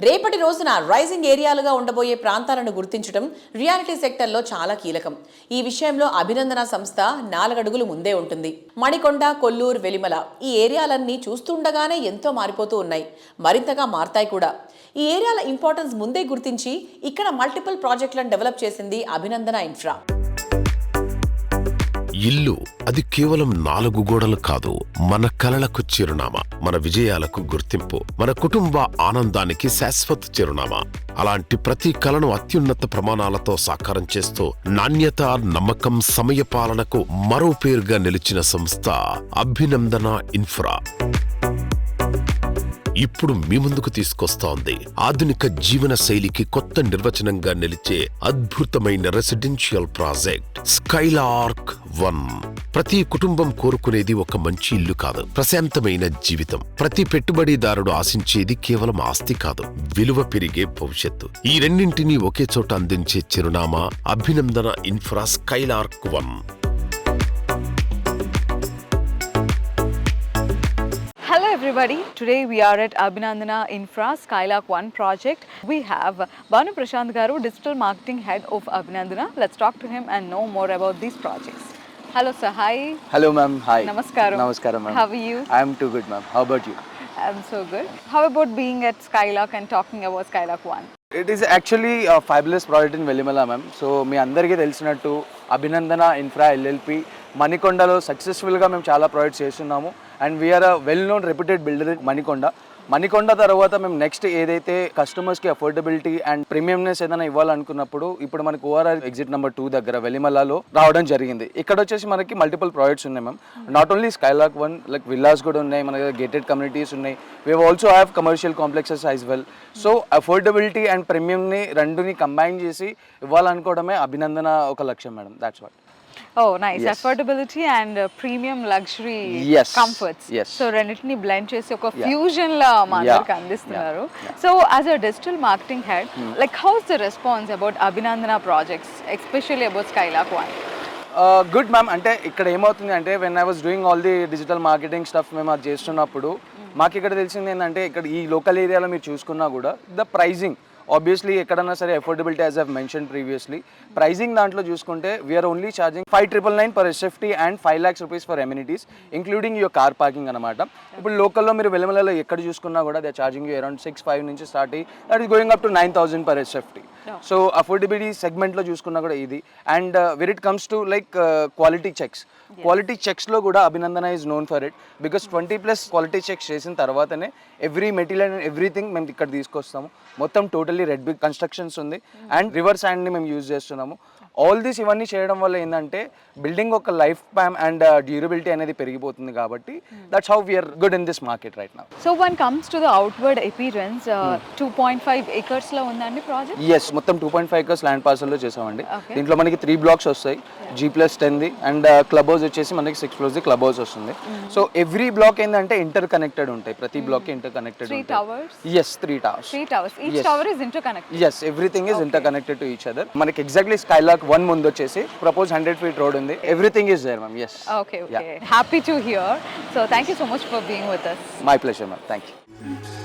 రేపటి రోజున రైజింగ్ ఏరియాలుగా ఉండబోయే ప్రాంతాలను గుర్తించడం రియాలిటీ సెక్టర్లో చాలా కీలకం. ఈ విషయంలో అభినందన సంస్థ 4 అడుగులు ముందే ఉంటుంది. మణికొండ, కొల్లూరు, వెలిమల ఈ ఏరియాలన్నీ చూస్తుండగానే ఎంతో మారిపోతూ ఉన్నాయి. మరింతగా మారతాయి కూడా. ఈ ఏరియాల ఇంపార్టెన్స్ ముందే గుర్తించి ఇక్కడ మల్టిపుల్ ప్రాజెక్టులను డెవలప్ చేసింది అభినందన ఇన్ఫ్రా. ఇల్లు అది కేవలం 4 గోడలు కాదు, మన కలలకు చిరునామా, మన విజయాలకు గుర్తింపు, మన కుటుంబ ఆనందానికి శాశ్వత చిరునామా. అలాంటి ప్రతి కలను అత్యున్నత ప్రమాణాలతో సాకారం చేస్తూ నాణ్యత, నమ్మకం, సమయపాలనకు మరో పేరుగా నిలిచిన సంస్థ అభినందన ఇన్ఫ్రా ఇప్పుడు మీ ముందుకు తీసుకొస్తోంది ఆధునిక జీవన శైలికి కొత్త నిర్వచనంగా నిలిచే అద్భుతమైన రెసిడెన్షియల్ ప్రాజెక్ట్ స్కైలార్క్ 1. ప్రతి కుటుంబం కోరుకునేది ఒక మంచి ఇల్లు కాదు, ప్రశాంతమైన జీవితం. ప్రతి పెట్టుబడిదారుడు ఆశించేది కేవలం ఆస్తి కాదు, విలువ పెరిగే భవిష్యత్తు. ఈ రెండింటినీ ఒకే చోట అందించే చిరునామా అభినందన infra Skylark 1. Hello everybody, today we are at Abhinandana Infra Skylark 1 project. We have Banu Prashant Garu, Digital Marketing Head of Abhinandana. Let's talk to him and know more about these projects. Hello sir, hi. Hello ma'am, hi. Namaskaram. Namaskaram ma'am. How are you? I am too good ma'am. How about you? I'm so good. How about being at Skylark and talking about Skylark 1? It is actually a fabulous project in Velimala ma'am. So మీ అందరికీ తెలిసినట్టు అభినందన infra LLP మణికొండలో సక్సెస్ఫుల్గా మేము చాలా projects చేస్తున్నాము. And we are a well known reputed builder in Manikonda తర్వాత మేము next ఏదైతే కస్టమర్స్కి అఫోర్డబిలిటీ అండ్ ప్రీమియంనెస్ ఏదైనా ఇవ్వాలనుకున్నప్పుడు ఇప్పుడు మనకు ఓఆర్ఆర్ ఎగ్జిట్ నెంబర్ 2 దగ్గర వెలిమలలో రావడం జరిగింది. ఇక్కడ వచ్చేసి మనకి మల్టిపుల్ ప్రాజెక్ట్స్ ఉన్నాయి ma'am. Not only Skylark 1, like villas కూడా ఉన్నాయి, మన దగ్గర గేటెడ్ కమ్యూనిటీస్ ఉన్నాయి. We also have commercial complexes as well. So affordability and ప్రీమియంని రెండుని కంబైన్ చేసి ఇవ్వాలనుకోవడమే అభినందన ఒక లక్ష్యం madam. That's what. Oh, nice. Yes. Affordability and premium luxury Yes. comforts. Yes. So రెండింటిని blend చేసి ఒక fusion లా అందరికి అందిస్తున్నారు. So as a digital marketing head, like how's the response about Abhinandana projects, especially about Skylark 1? Good ma'am. అంటే ఇక్కడ ఏమవుతుంది అంటే when I was doing all the digital marketing stuff మేము అది చేస్తున్నప్పుడు మాకు ఇక్కడ తెలిసింది ఏంటంటే ఇక్కడ ఈ లోకల్ ఏరియాలో మీరు చూసుకున్నా కూడా ద ప్రైజింగ్ ఆబ్వియస్లీ ఎక్కడన్నా సరే affordability as I've mentioned previously pricing దాంట్లో చూసుకుంటే we are only charging 5,999 per SFT and 5 lakhs rupees for amenities including your car parking అనమాట. ఇప్పుడు లోకల్లో మీరు వెలిమలలో ఎక్కడ చూసుకున్నా కూడా దే చార్జింగ్ యూ అరౌండ్ 6,500 నుంచి స్టార్ట్ అయ్యి that is going up to 9,000 per SFT. So affordability సెగ్మెంట్లో చూసుకున్నా కూడా ఇది. And where it comes to like quality చెక్స్లో కూడా Abhinandana is known for it because 20+ quality checks చేసిన తర్వాతనే ఎవ్రీ మెటీరియల్ అండ్ ఎవ్రీథింగ్ మేము ఇక్కడ తీసుకొస్తాము. మొత్తం టోటల్లీ రెడ్ బిగ్ కన్స్ట్రక్షన్స్ ఉంది అండ్ రివర్ శాండ్ని మేము యూజ్ చేస్తున్నాము. ఆల్ దిస్ ఇవన్నీ చేయడం వల్ల ఏంటంటే బిల్డింగ్ ఒక లైఫ్ స్పాన్ అండ్ డ్యూరబిలిటీ అనేది పెరిగిపోతుంది కాబట్టి that's how we are good in this market right now. So when comes to the outward appearance, 2.5 acres లో ఉందండి ప్రాజెక్ట్? ఎస్, మొత్తం 2.5 acres ల్యాండ్ పార్సల్లో చేసామండి. దీంట్లో మనకి 3 blocks వస్తాయి, G+10ది అండ్ క్లబ్ హౌస్ వచ్చేసి మనకి 6 floors ది క్లబ్ హౌస్ వస్తుంది. సో ఎవ్రీ బ్లాక్ ఏంటంటే ఇంటర్ కనెక్టెడ్ ఉంటాయి, ప్రతి బ్లాక్ ఇంటర్ కనెక్టెడ్ ఉంటాయి. 3 towers? Yes, 3 towers. Each tower is interconnected? Yes, everything is interconnected to each other. మనకి ఎగ్జాక్ట్లీ Skylark 1 ముందు వచ్చేసి ప్రపోజ్ 100 feet రోడ్ ఉంది. Everything is there ma'am. Yes. Okay. Happy to hear. So thank you so much for being with us. My pleasure ma'am. Thank you.